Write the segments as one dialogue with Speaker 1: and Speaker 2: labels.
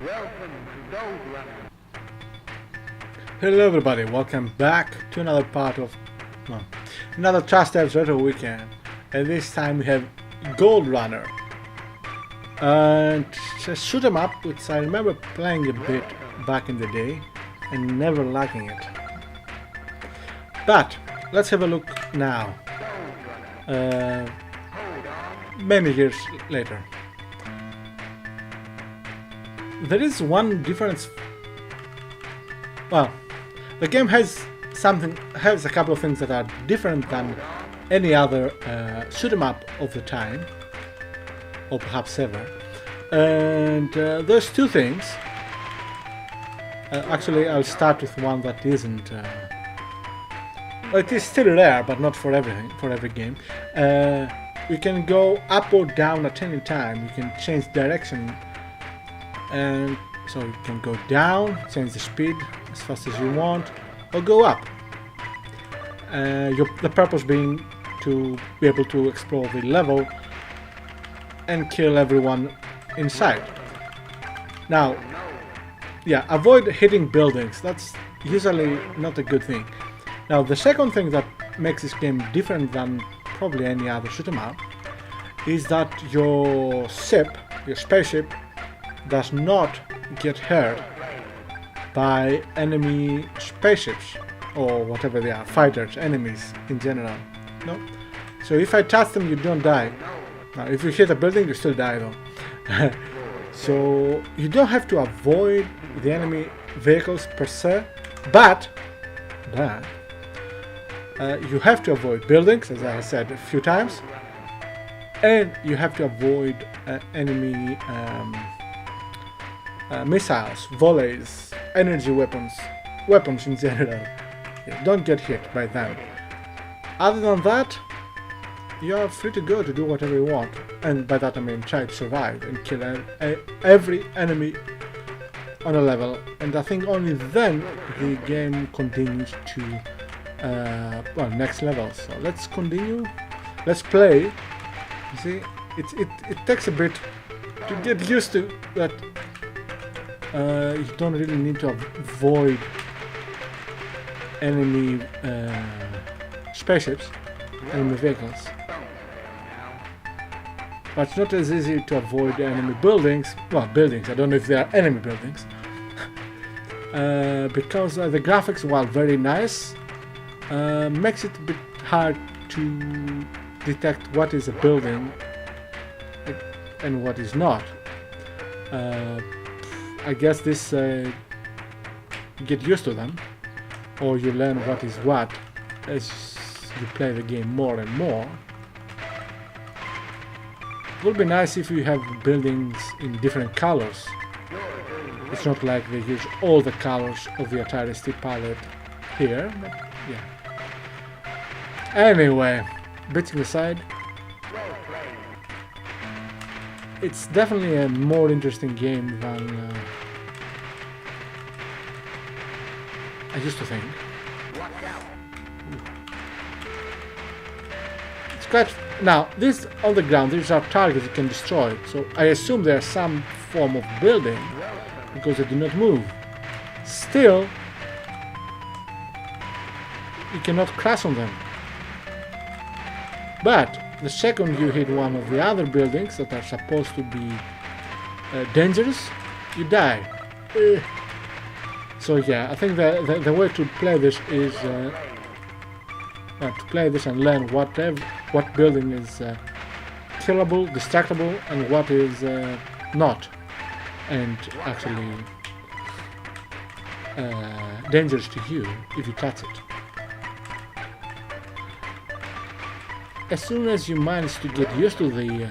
Speaker 1: Welcome to GoldRunner.
Speaker 2: Hello everybody, welcome back to another part of another Trusteft Retro Weekend. And this time we have GoldRunner. And it's a shoot 'em up, which I remember playing a bit back in the day and never liking it. But let's have a look now. Many years later. There is one difference. Well, the game has a couple of things that are different than any other shoot 'em up of the time, or perhaps ever. And there's two things. Actually, I'll start with one that isn't. It is still rare, but not for everything. For every game, you can go up or down at any time. You can change direction. And so you can go down, change the speed as fast as you want, or go up. The purpose being to be able to explore the level and kill everyone inside. Now, yeah, avoid hitting buildings. That's usually not a good thing. Now, the second thing that makes this game different than probably any other shoot 'em up is that your spaceship, does not get hurt by enemy spaceships or whatever they are, fighters, enemies in general. No. So if I touch them, you don't die. Now, if you hit a building, you still die though. So you don't have to avoid the enemy vehicles per se, but you have to avoid buildings, as I said a few times, and you have to avoid enemy missiles, volleys, energy weapons in general. Yeah, don't get hit by them. Other than that, you're free to go to do whatever you want. And by that I mean try to survive and kill every enemy on a level. And I think only then the game continues to next level. So let's continue. Let's play. You see, it takes a bit to get used to that. You don't really need to avoid enemy spaceships, enemy vehicles. But it's not as easy to avoid enemy buildings. Well, buildings, I don't know if they are enemy buildings. Because the graphics, while very nice, makes it a bit hard to detect what is a building and what is not. I guess this you get used to them, or you learn what is what as you play the game more and more. It would be nice if you have buildings in different colors. It's not like they use all the colors of the Atari ST palette here, but yeah. Anyway, bitching aside, it's definitely a more interesting game than I used to think. It's quite... Now, this on the ground, these are targets you can destroy, so I assume they are some form of building, because they do not move. Still, you cannot crash on them. But the second you hit one of the other buildings that are supposed to be dangerous, you die. So yeah, I think the way to play this is to play this and learn what building is killable, destructible, and what is not, and actually dangerous to you if you touch it. As soon as you manage to get used to the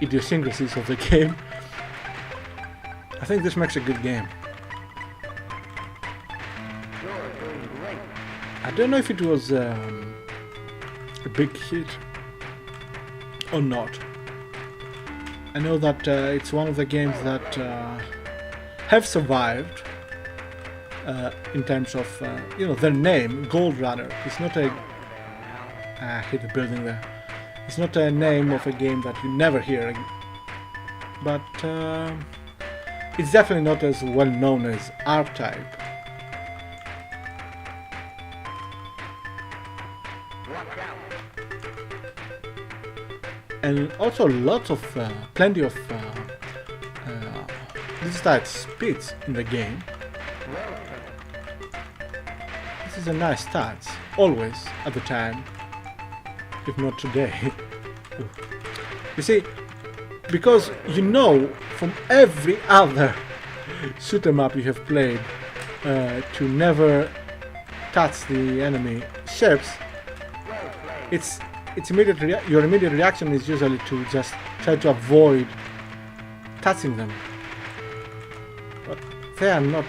Speaker 2: idiosyncrasies of the game, I think this makes a good game. I don't know if it was a big hit or not. I know that it's one of the games that have survived in terms of their name, GoldRunner. It's not a hit the building there. It's not a name of a game that you never hear, but it's definitely not as well known as R-Type. And also lots of, plenty of digitized speeds in the game. This is a nice touch, always at the time, if not today. You see, because you know from every other shoot 'em up you have played to never touch the enemy ships, your immediate reaction is usually to just try to avoid touching them. But they are not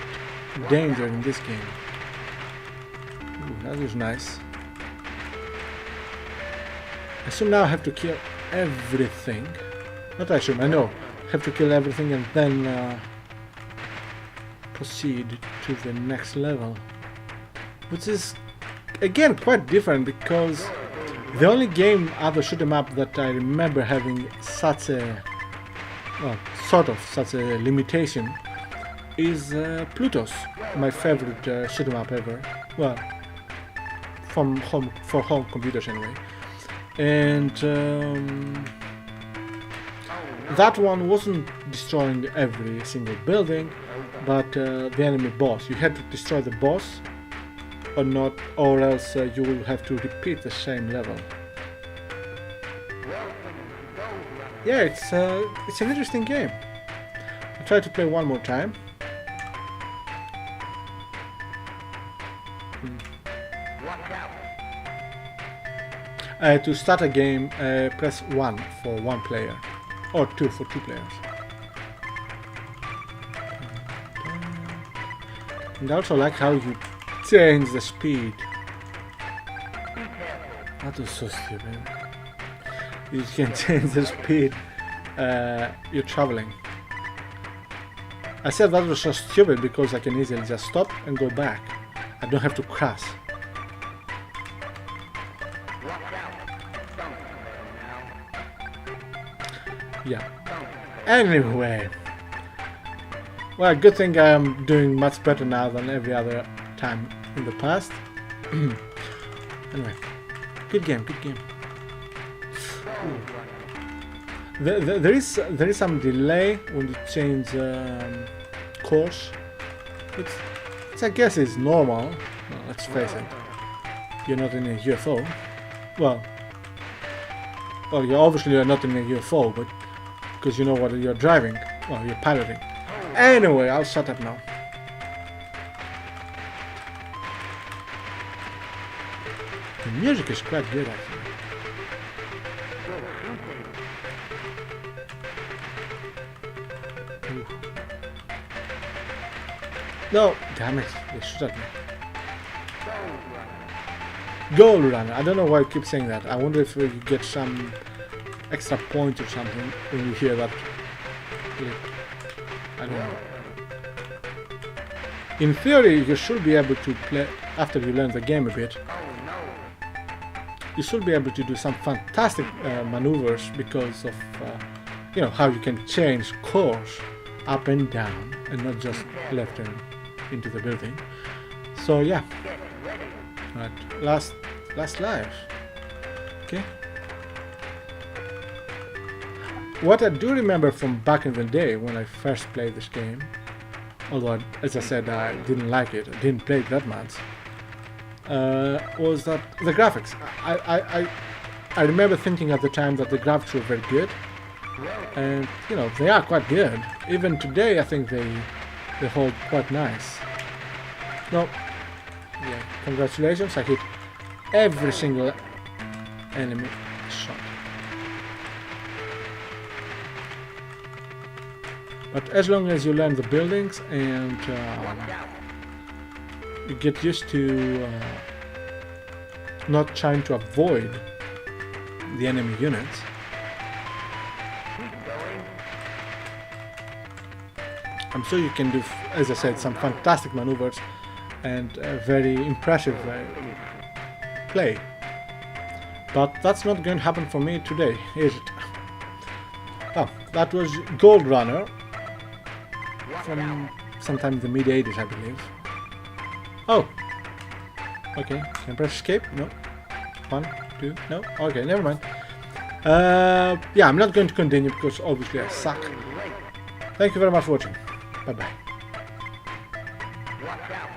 Speaker 2: danger in this game. Ooh, that was nice. I assume now I have to kill everything. Not I assume, I know. I have to kill everything and then proceed to the next level. Which is again quite different because the only game other shoot 'em up that I remember having such a, well, sort of such a limitation is Plutos, my favorite shoot 'em up ever. Well, from home, for home computers anyway. And that one wasn't destroying every single building, but the enemy boss. You had to destroy the boss or not, or else you will have to repeat the same level. Yeah, it's an interesting game. I'll try to play one more time. To start a game, press 1 for one player, or 2 for 2 players. And I also like how you change the speed. That was so stupid. You can change the speed you're traveling. I said that was so stupid because I can easily just stop and go back. I don't have to crash. Yeah. Anyway. Well, good thing I'm doing much better now than every other time in the past. Anyway. Good game, good game. There is some delay when you change course, which I guess is normal. Well, let's face it. You're not in a UFO. Well, you obviously are not in a UFO, but because you know what you're driving. Well, you're piloting. Anyway, I'll shut up now. The music is quite good, actually. Ooh. No, damn it, they shot at me. GoldRunner. I don't know why I keep saying that. I wonder if you get some extra point or something when you hear that clip. I don't know. In theory, you should be able to play, after you learn the game a bit, you should be able to do some fantastic maneuvers because of you know, how you can change course up and down and not just left and into the building. So yeah, right, last life. Okay. What I do remember from back in the day when I first played this game, although as I said I didn't like it, I didn't play it that much, was that the graphics. I remember thinking at the time that the graphics were very good, and you know, they are quite good. Even today I think they hold quite nice. No, yeah, congratulations, I hit every single enemy shot. But as long as you learn the buildings and you get used to not trying to avoid the enemy units, I'm sure you can do, as I said, some fantastic maneuvers and very impressive play. But that's not going to happen for me today, is it? Oh, that was GoldRunner. from sometime in the mid-80s, I believe. Oh! Okay, can I press escape? No. 1, 2, no? Okay, never mind. Yeah, I'm not going to continue because obviously I suck. Thank you very much for watching. Bye bye.
Speaker 1: Watch out.